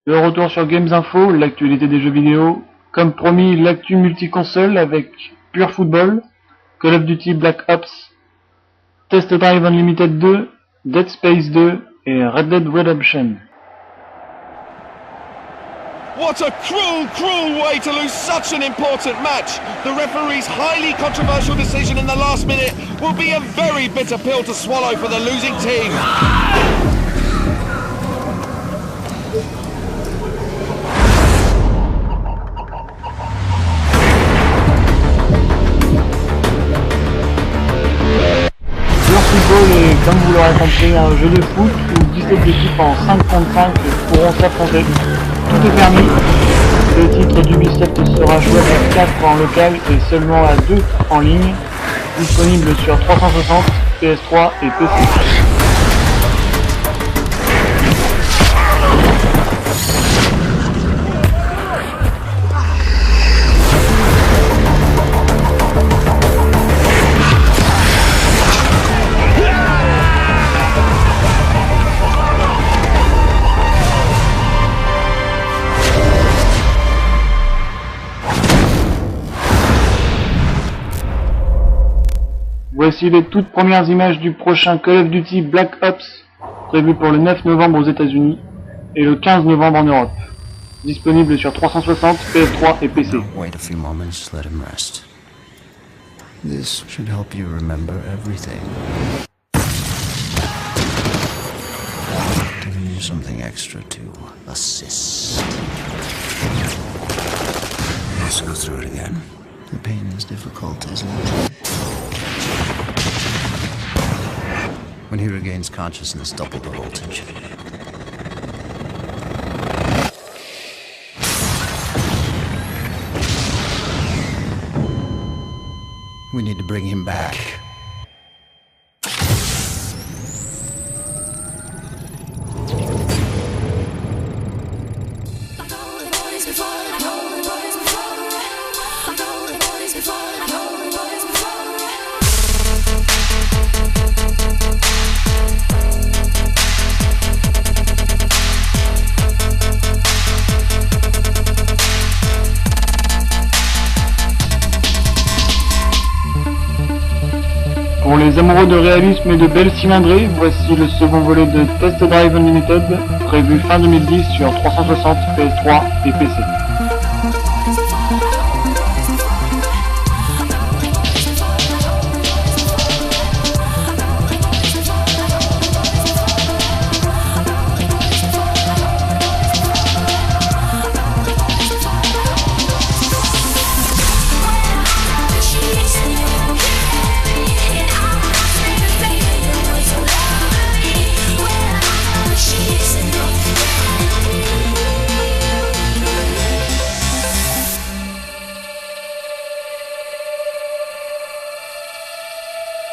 De retour sur Games Info, l'actualité des jeux vidéo. Comme promis, l'actu multi-console avec Pure Football, Call of Duty Black Ops, Test Drive Unlimited 2, Dead Space 2 et Red Dead Redemption. What a cruel way to lose such an important match! The referee's highly controversial decision in the last minute will be a very bitter pill to swallow for the losing team. Pure Football est, comme vous l'aurez compris, un jeu de foot où 17 équipes en 5 contre 5 pourront s'affronter. Tout est permis. Le titre d'Ubisoft sera joué à 4 en local et seulement à 2 en ligne. Disponible sur 360, PS3 et PC. Voici les toutes premières images du prochain Call of Duty Black Ops, prévu pour le 9 novembre aux États-Unis et le 15 novembre en Europe. Disponible sur 360, PS3 et PC. Wait a few moments, let him rest. This should help you remember everything. Giving you something extra to assist. Let's go through it again. The pain is difficult, isn't it? When he regains consciousness, double the voltage. We need to bring him back. Pour les amoureux de réalisme et de belles cylindrées, voici le second volet de Test Drive Unlimited, prévu fin 2010 sur 360, PS3 et PC.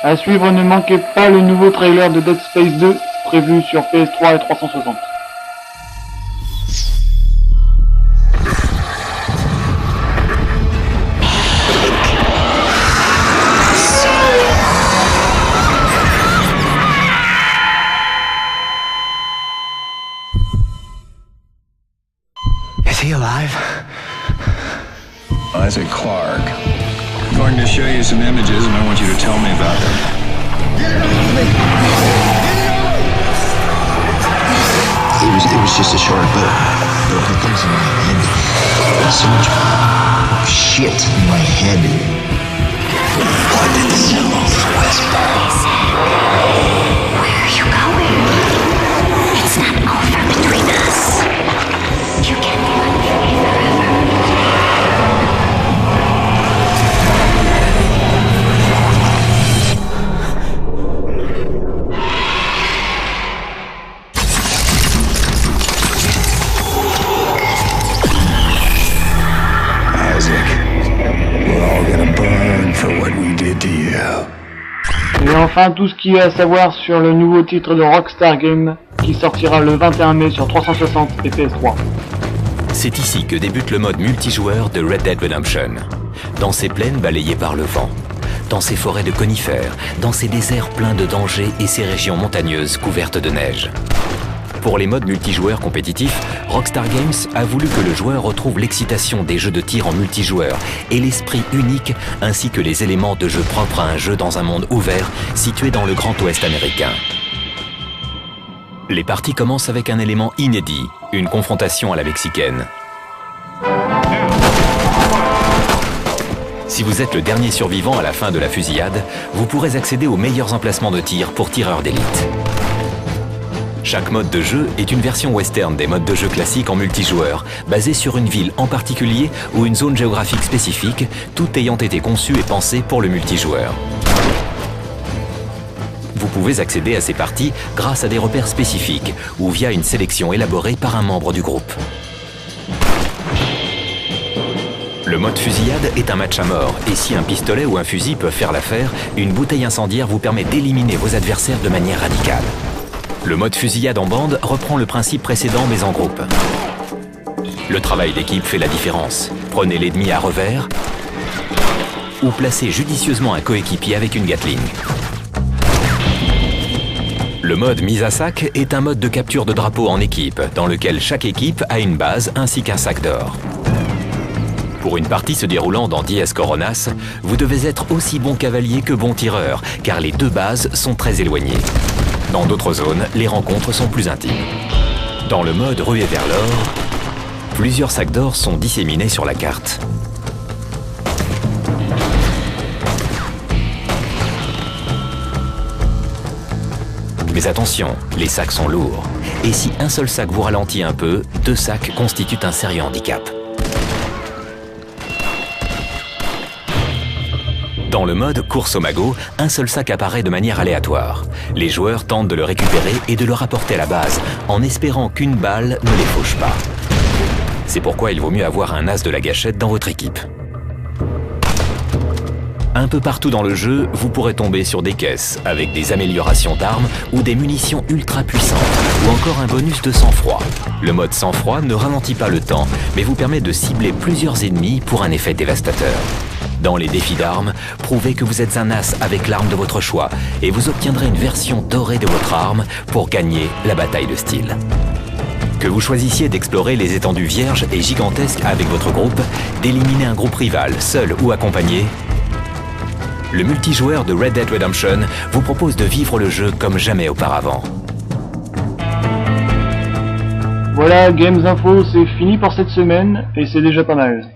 À suivre, ne manquez pas le nouveau trailer de Dead Space 2, prévu sur PS3 et 360. Is he alive? Isaac Clarke. I'm going to show you some images and I want you to tell me about them. It was just a short, but there were things in my head. There's so much shit in my head. What did the symbols whisper? Where are you going? It's not over between us. You can't be with me forever. Et enfin, tout ce qu'il y a à savoir sur le nouveau titre de Rockstar Games qui sortira le 21 mai sur 360 et PS3. C'est ici que débute le mode multijoueur de Red Dead Redemption. Dans ces plaines balayées par le vent, dans ces forêts de conifères, dans ces déserts pleins de dangers et ces régions montagneuses couvertes de neige. Pour les modes multijoueurs compétitifs, Rockstar Games a voulu que le joueur retrouve l'excitation des jeux de tir en multijoueur et l'esprit unique ainsi que les éléments de jeu propres à un jeu dans un monde ouvert situé dans le Grand Ouest américain. Les parties commencent avec un élément inédit, une confrontation à la mexicaine. Si vous êtes le dernier survivant à la fin de la fusillade, vous pourrez accéder aux meilleurs emplacements de tir pour tireurs d'élite. Chaque mode de jeu est une version western des modes de jeu classiques en multijoueur, basée sur une ville en particulier ou une zone géographique spécifique, tout ayant été conçu et pensé pour le multijoueur. Vous pouvez accéder à ces parties grâce à des repères spécifiques ou via une sélection élaborée par un membre du groupe. Le mode fusillade est un match à mort, et si un pistolet ou un fusil peuvent faire l'affaire, une bouteille incendiaire vous permet d'éliminer vos adversaires de manière radicale. Le mode fusillade en bande reprend le principe précédent mais en groupe. Le travail d'équipe fait la différence. Prenez l'ennemi à revers ou placez judicieusement un coéquipier avec une Gatling. Le mode mise à sac est un mode de capture de drapeau en équipe, dans lequel chaque équipe a une base ainsi qu'un sac d'or. Pour une partie se déroulant dans Diez Coronas, vous devez être aussi bon cavalier que bon tireur, car les deux bases sont très éloignées. Dans d'autres zones, les rencontres sont plus intimes. Dans le mode ruée vers l'or, plusieurs sacs d'or sont disséminés sur la carte. Mais attention, les sacs sont lourds. Et si un seul sac vous ralentit un peu, 2 sacs constituent un sérieux handicap. Dans le mode course au magot, un seul sac apparaît de manière aléatoire. Les joueurs tentent de le récupérer et de le rapporter à la base, en espérant qu'une balle ne les fauche pas. C'est pourquoi il vaut mieux avoir un as de la gâchette dans votre équipe. Un peu partout dans le jeu, vous pourrez tomber sur des caisses avec des améliorations d'armes ou des munitions ultra puissantes, ou encore un bonus de sang-froid. Le mode sang-froid ne ralentit pas le temps, mais vous permet de cibler plusieurs ennemis pour un effet dévastateur. Dans les défis d'armes, prouvez que vous êtes un as avec l'arme de votre choix et vous obtiendrez une version dorée de votre arme pour gagner la bataille de style. Que vous choisissiez d'explorer les étendues vierges et gigantesques avec votre groupe, d'éliminer un groupe rival, seul ou accompagné, le multijoueur de Red Dead Redemption vous propose de vivre le jeu comme jamais auparavant. Voilà, Games Info, c'est fini pour cette semaine et c'est déjà pas mal.